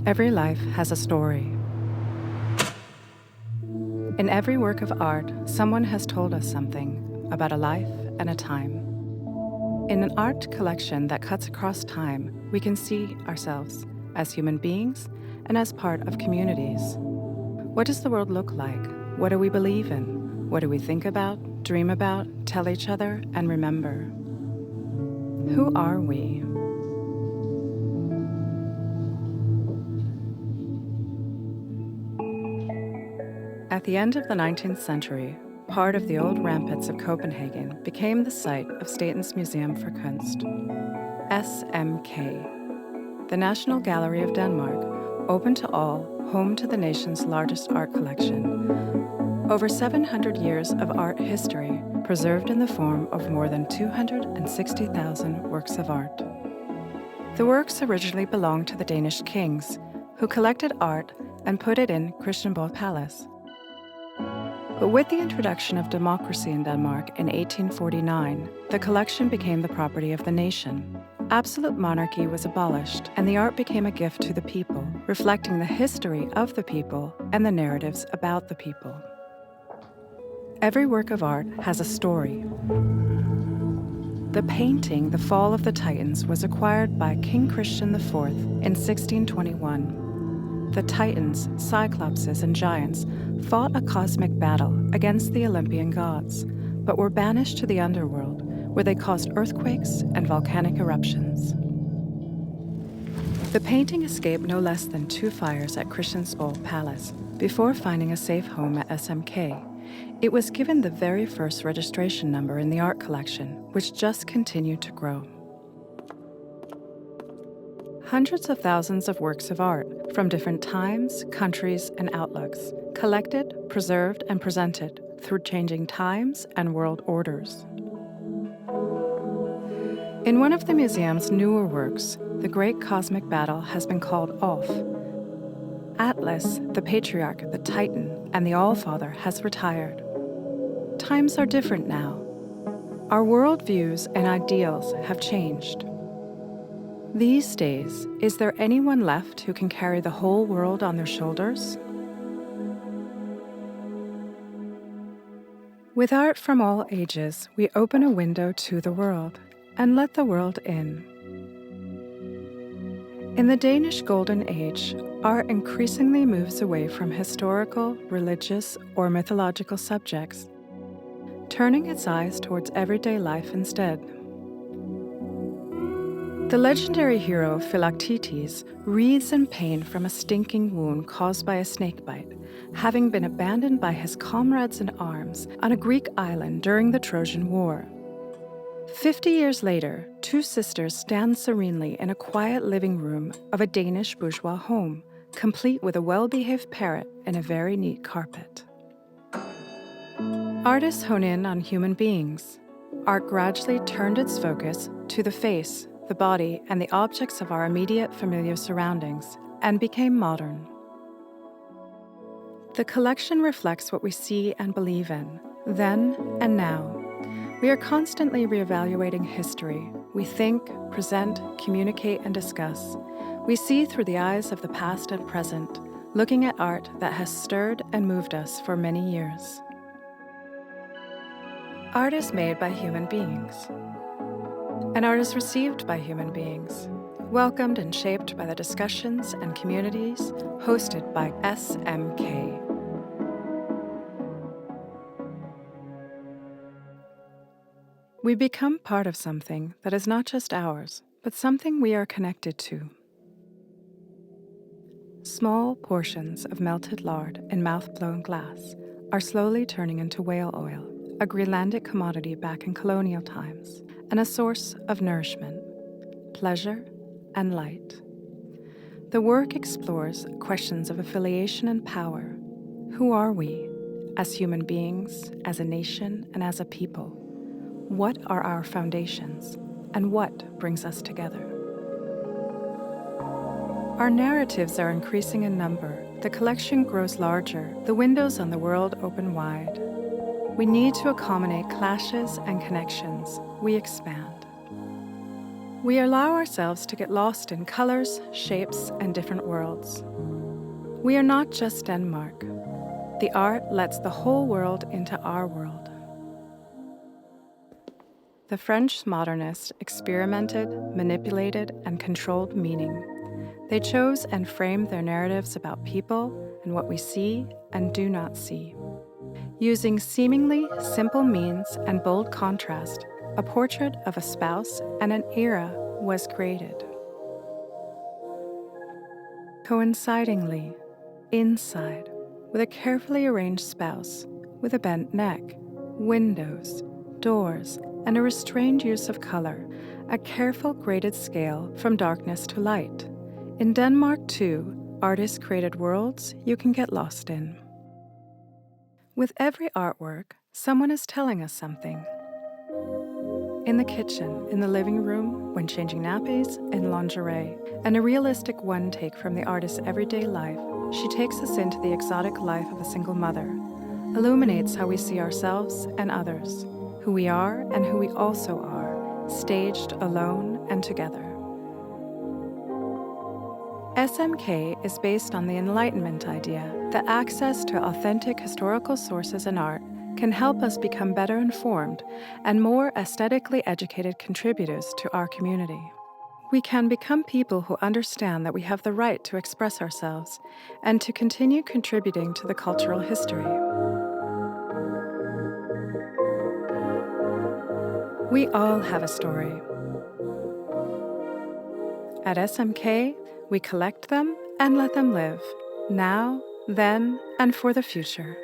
Every life has a story. In every work of art, someone has told us something about a life and a time. In an art collection that cuts across time, we can see ourselves as human beings and as part of communities. What does the world look like? What do we believe in? What do we think about, dream about, tell each other, and remember? Who are we? At the end of the 19th century, part of the old ramparts of Copenhagen became the site of Statens Museum for Kunst, SMK. The National Gallery of Denmark, open to all, home to the nation's largest art collection. Over 700 years of art history, preserved in the form of more than 260,000 works of art. The works originally belonged to the Danish kings, who collected art and put it in Christiansborg Palace. But with the introduction of democracy in Denmark in 1849, the collection became the property of the nation. Absolute monarchy was abolished, and the art became a gift to the people, reflecting the history of the people and the narratives about the people. Every work of art has a story. The painting, The Fall of the Titans, was acquired by King Christian IV in 1621. The Titans, Cyclopses, and Giants fought a cosmic battle against the Olympian gods, but were banished to the underworld, where they caused earthquakes and volcanic eruptions. The painting escaped no less than 2 fires at Christiansborg Palace before finding a safe home at SMK. It was given the very first registration number in the art collection, which just continued to grow. Hundreds of thousands of works of art from different times, countries, and outlooks, collected, preserved, and presented through changing times and world orders. In one of the museum's newer works, the Great Cosmic Battle has been called off. Atlas, the patriarch, the Titan, and the Allfather has retired. Times are different now. Our worldviews and ideals have changed. These days, is there anyone left who can carry the whole world on their shoulders? With art from all ages, we open a window to the world and let the world in. In the Danish Golden Age, art increasingly moves away from historical, religious, or mythological subjects, turning its eyes towards everyday life instead. The legendary hero Philoctetes wreathes in pain from a stinking wound caused by a snakebite, having been abandoned by his comrades in arms on a Greek island during the Trojan War. 50 years later, 2 sisters stand serenely in a quiet living room of a Danish bourgeois home, complete with a well-behaved parrot and a very neat carpet. Artists hone in on human beings. Art gradually turned its focus to the face, the body, and the objects of our immediate familiar surroundings, and became modern. The collection reflects what we see and believe in, then and now. We are constantly reevaluating history. We think, present, communicate, and discuss. We see through the eyes of the past and present, looking at art that has stirred and moved us for many years. Art is made by human beings. And art is received by human beings, welcomed and shaped by the discussions and communities hosted by SMK. We become part of something that is not just ours, but something we are connected to. Small portions of melted lard in mouth-blown glass are slowly turning into whale oil, a Greenlandic commodity back in colonial times, and a source of nourishment, pleasure, and light. The work explores questions of affiliation and power. Who are we, as human beings, as a nation, and as a people? What are our foundations, and what brings us together? Our narratives are increasing in number. The collection grows larger. The windows on the world open wide. We need to accommodate clashes and connections. We expand. We allow ourselves to get lost in colors, shapes, and different worlds. We are not just Denmark. The art lets the whole world into our world. The French modernists experimented, manipulated, and controlled meaning. They chose and framed their narratives about people and what we see and do not see. Using seemingly simple means and bold contrast, a portrait of a spouse and an era was created. Coincidingly, inside, with a carefully arranged spouse, with a bent neck, windows, doors, and a restrained use of color, a careful graded scale from darkness to light. In Denmark, too, artists created worlds you can get lost in. With every artwork, someone is telling us something. In the kitchen, in the living room, when changing nappies, in lingerie, and a realistic one take from the artist's everyday life, she takes us into the exotic life of a single mother, illuminates how we see ourselves and others, who we are and who we also are, staged alone and together. SMK is based on the Enlightenment idea that access to authentic historical sources in art can help us become better informed and more aesthetically educated contributors to our community. We can become people who understand that we have the right to express ourselves and to continue contributing to the cultural history. We all have a story. At SMK, we collect them and let them live, now, then, and for the future.